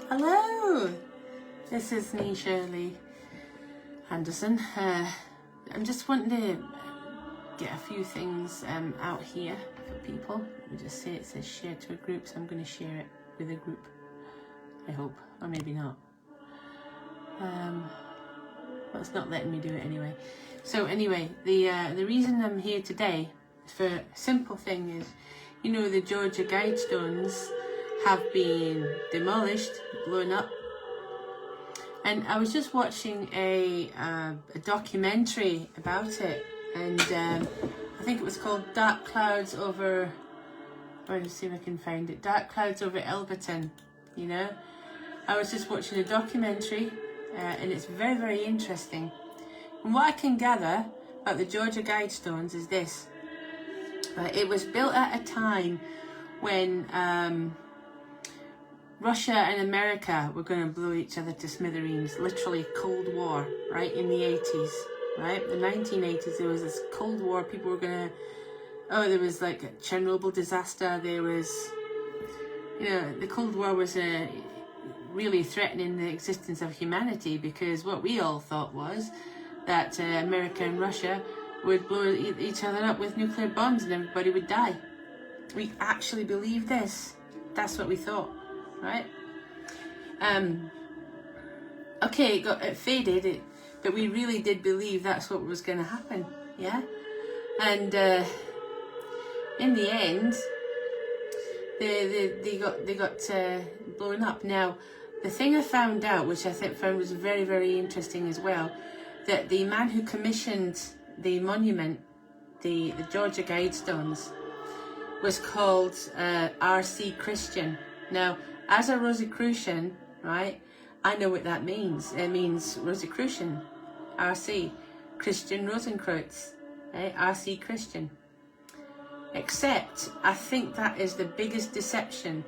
Hello, this is me, Shirley Anderson. I'm just wanting to get a few things out here for people. Let me just say it says share to a group, so I'm going to share it with a group, I hope, or maybe not. Well, it's not letting me do it anyway. So anyway, the reason I'm here today for a simple thing is, you know, the Georgia Guidestones have been demolished, blown up, and I was just watching a documentary about it, and I think it was called Dark Clouds Over, let's see if I can find it, Dark Clouds Over Elberton. You know, I was just watching a documentary, and it's very, very interesting. And what I can gather about the Georgia Guidestones is this: it was built at a time when Russia and America were going to blow each other to smithereens, literally Cold War, right, in the 80s, right? The 1980s, there was this Cold War, people were going to, there was like a Chernobyl disaster, there was, you know, the Cold War was really threatening the existence of humanity, because what we all thought was that America and Russia would blow each other up with nuclear bombs and everybody would die. We actually believed this. That's what we thought. Right? Okay, it faded, but we really did believe that's what was going to happen, yeah? And in the end, they got blown up. Now, the thing I found out, which I found was very, very interesting as well, that the man who commissioned the monument, the Georgia Guidestones, was called R.C. Christian. Now, as a Rosicrucian, right, I know what that means. It means Rosicrucian, R.C., Christian Rosenkreuz, right? R.C. Christian. Except, I think that is the biggest deception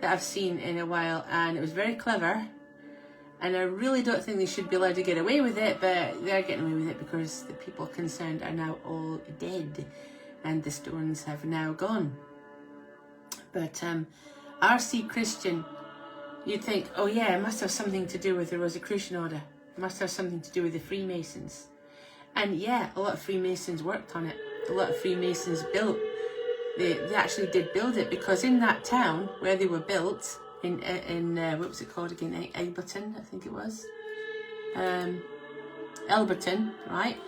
that I've seen in a while, and it was very clever, and I really don't think they should be allowed to get away with it, but they're getting away with it because the people concerned are now all dead, and the stones have now gone. But R.C. Christian, you'd think, oh yeah, it must have something to do with the Rosicrucian order. It must have something to do with the Freemasons. And yeah, a lot of Freemasons worked on it. A lot of Freemasons built, they actually did build it, because in that town where they were built, in what was it called again? Elberton, I think it was. Elberton, right?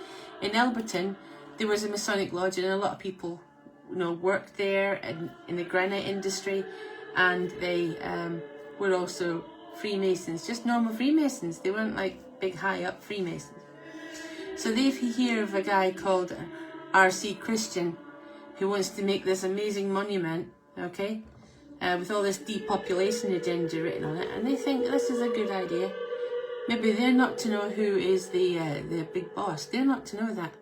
In Elberton, there was a Masonic lodge, and a lot of people, you know, worked there in the granite industry. And they were also Freemasons, just normal Freemasons. They weren't like big high up Freemasons. So they hear of a guy called R.C. Christian who wants to make this amazing monument, okay, with all this depopulation agenda written on it, and they think this is a good idea. Maybe they're not to know who is the big boss. They're not to know that.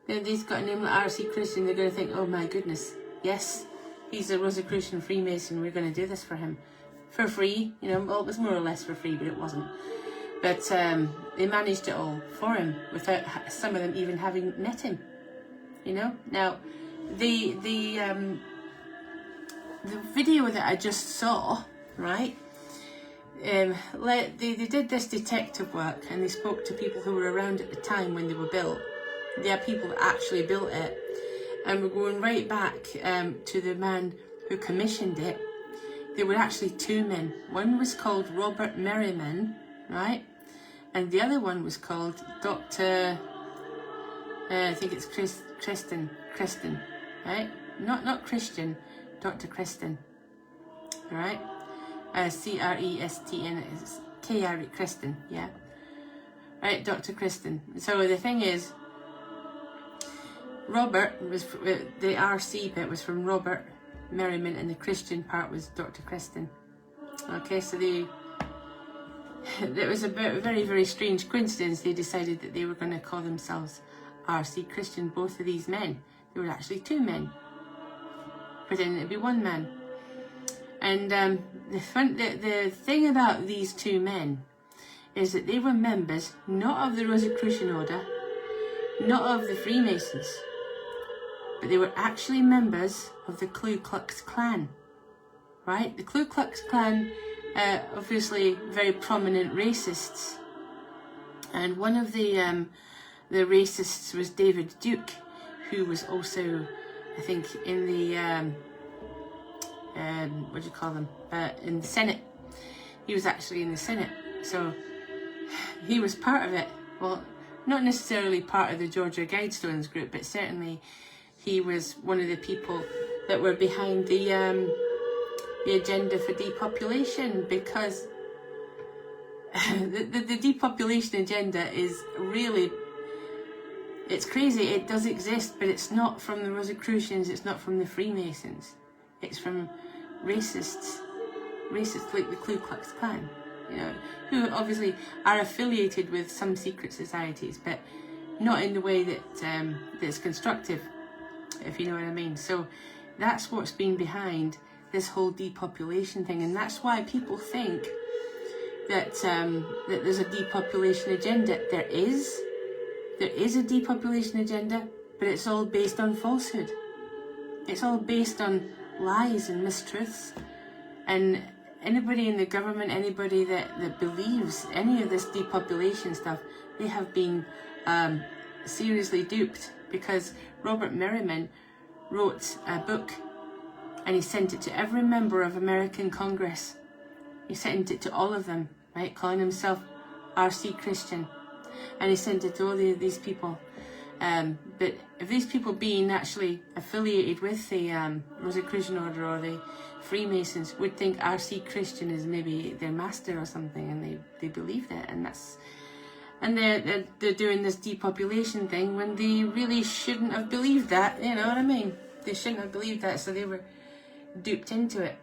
He's got a name like R.C. Christian. They're going to think, oh my goodness, yes, he's a Rosicrucian Freemason, we're going to do this for him. For free, you know, well, it was more or less for free, but it wasn't. But they managed it all for him, without some of them even having met him, you know. Now, the video that I just saw, right, they did this detective work, and they spoke to people who were around at the time when they were built. They are people that actually built it. And we're going right back to the man who commissioned it. There were actually two men. One was called Robert Merriman, right? And the other one was called Dr. I think it's Kristen, right? Not Christian, Dr. Kristen, right? Krestn, Kristen, yeah. Right, Dr. Kristen. So the thing is, Robert was, the RC bit was from Robert Merriman, and the Christian part was Dr. Kristen. Okay, so it was a very, very strange coincidence. They decided that they were going to call themselves RC Christian. Both of these men, they were actually two men, pretending to be one man. And the thing about these two men is that they were members not of the Rosicrucian order, not of the Freemasons, but they were actually members of the Ku Klux Klan, right? The Ku Klux Klan obviously very prominent racists. And one of the racists was David Duke, who was also, I think, in the, what do you call them, in the Senate. He was actually in the Senate, so he was part of it. Well, not necessarily part of the Georgia Guidestones group, but certainly he was one of the people that were behind the agenda for depopulation, because the depopulation agenda is really, it's crazy. It does exist, but it's not from the Rosicrucians, it's not from the Freemasons. It's from racists like the Ku Klux Klan, you know, who obviously are affiliated with some secret societies, but not in the way that that's constructive, if you know what I mean. So that's what's been behind this whole depopulation thing, and that's why people think that that there's a depopulation agenda. There is a depopulation agenda, but it's all based on falsehood. It's all based on lies and mistruths. And anybody in the government, anybody that believes any of this depopulation stuff, they have been seriously duped, because Robert Merriman wrote a book and he sent it to every member of American Congress. He sent it to all of them, right, calling himself R.C. Christian. And he sent it to all these people. But if these people being actually affiliated with the Rosicrucian Order or the Freemasons would think R.C. Christian is maybe their master or something, and they believe that, and they're doing this depopulation thing when they really shouldn't have believed that, you know what I mean? They shouldn't have believed that, so they were duped into it.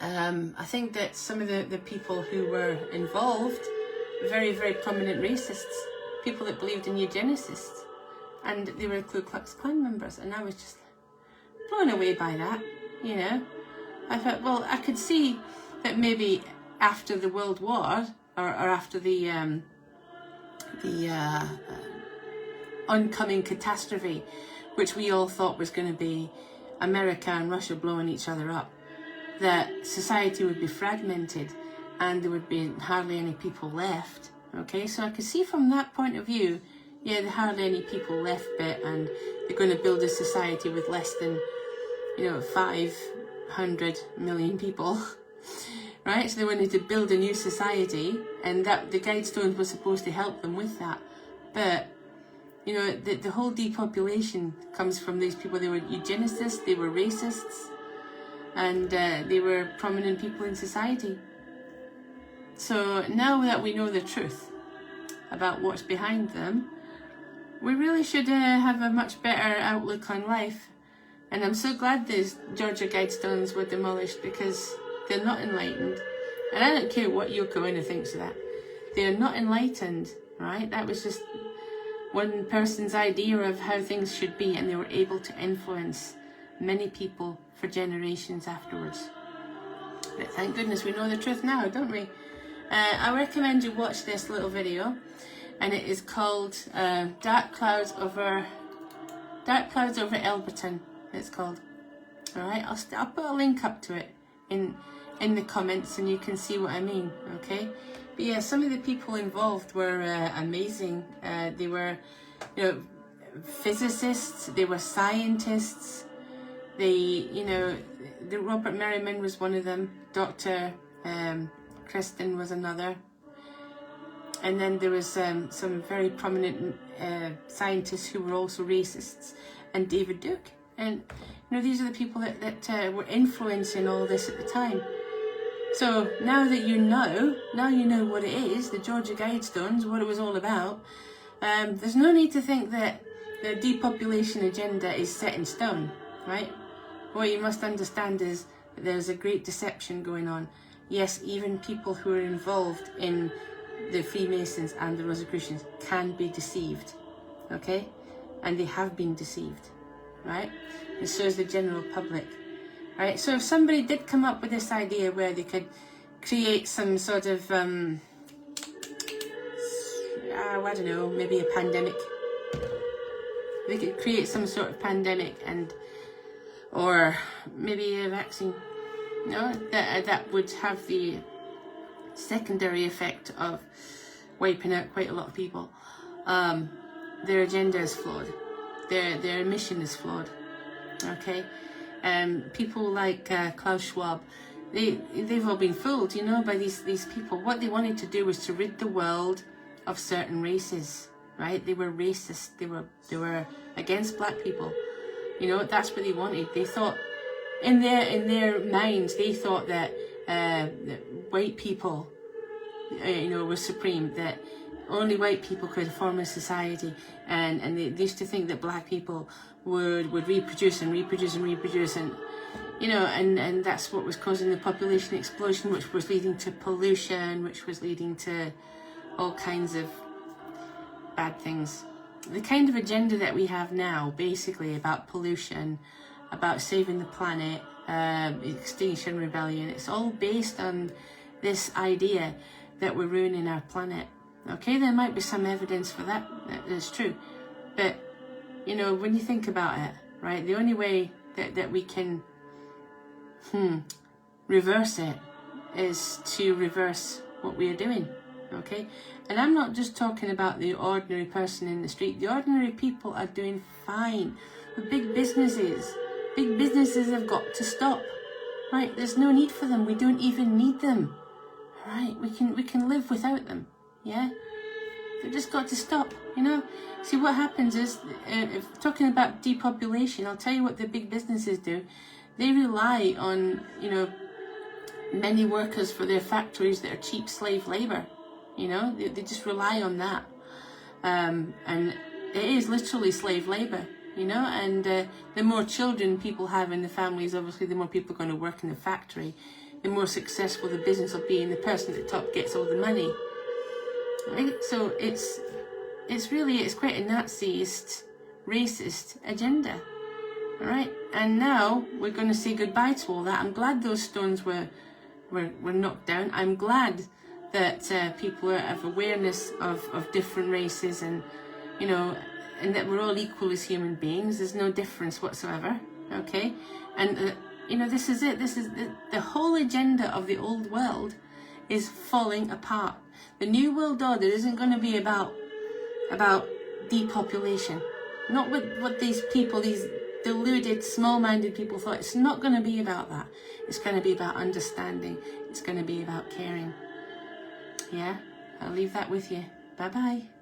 I think that some of the people who were involved, very, very prominent racists, people that believed in eugenicists, and they were Ku Klux Klan members, and I was just blown away by that, you know. I thought, well, I could see that maybe after the World War, or after the oncoming catastrophe, which we all thought was going to be America and Russia blowing each other up, that society would be fragmented and there would be hardly any people left. Okay, so I could see from that point of view, yeah, there are hardly any people left, but and they're going to build a society with less than, 500 million people, right? So they wanted to build a new society, and that the Guidestones were supposed to help them with that. But the whole depopulation comes from these people. They were eugenicists, they were racists, and they were prominent people in society. So now that we know the truth about what's behind them, we really should have a much better outlook on life. And I'm so glad these Georgia Guidestones were demolished, because they're not enlightened. And I don't care what Yoko Ono thinks of that. They're not enlightened, right? That was just one person's idea of how things should be, and they were able to influence many people for generations afterwards. But thank goodness we know the truth now, don't we? I recommend you watch this little video, and it is called Dark Clouds Over Elberton. It's called. All right, I'll put a link up to it in the comments, and you can see what I mean. Okay, but yeah, some of the people involved were amazing. They were, physicists. They were scientists. The Robert Merriman was one of them. Dr. Kristen was another. And then there was some very prominent scientists who were also racists, and David Duke. And these are the people that were influencing all this at the time. So now you know what it is, the Georgia Guidestones, what it was all about. There's no need to think that the depopulation agenda is set in stone, right? What you must understand is that there's a great deception going on. Yes, even people who are involved in the Freemasons and the Rosicrucians can be deceived, okay? And they have been deceived, right? And so is the general public, right? So if somebody did come up with this idea where they could create some sort of, I don't know, maybe a pandemic. They could create some sort of pandemic or maybe a vaccine, that would have the secondary effect of wiping out quite a lot of people, their agenda is flawed. Their mission is flawed. Okay, people like Klaus Schwab, they've all been fooled, you know, by these people. What they wanted to do was to rid the world of certain races, right? They were racist. They were against black people. You know, that's what they wanted. They thought, in their minds, they thought that white people, you know, were supreme. That only white people could form a society, and they used to think that black people would reproduce and reproduce and reproduce, and you know, and that's what was causing the population explosion, which was leading to pollution, which was leading to all kinds of bad things. The kind of agenda that we have now, basically about pollution, about saving the planet, Extinction Rebellion, it's all based on this idea that we're ruining our planet. Okay, there might be some evidence for that, that's true. But, you know, when you think about it, right, the only way that we can reverse it is to reverse what we are doing. Okay, and I'm not just talking about the ordinary person in the street. The ordinary people are doing fine. The big businesses have got to stop. Right, there's no need for them. We don't even need them. Right, we can live without them. Yeah, they've just got to stop. You know, see what happens is, if talking about depopulation, I'll tell you what the big businesses do. They rely on, you know, many workers for their factories that are cheap slave labor. You know, they just rely on that. And it is literally slave labor, you know, and the more children people have in the families, obviously the more people are going to work in the factory, the more successful the business will be, and the person at the top gets all the money. Right? So it's quite a Nazist, racist agenda. All right, and now we're going to say goodbye to all that. I'm glad those stones were knocked down. I'm glad that people have awareness of different races, and you know, and that we're all equal as human beings. There's no difference whatsoever. Okay, and you know, this is it. This is the whole agenda of the old world is falling apart. The new world order isn't going to be about depopulation. Not what these people, these deluded, small-minded people thought. It's not going to be about that. It's going to be about understanding. It's going to be about caring. Yeah, I'll leave that with you. Bye-bye.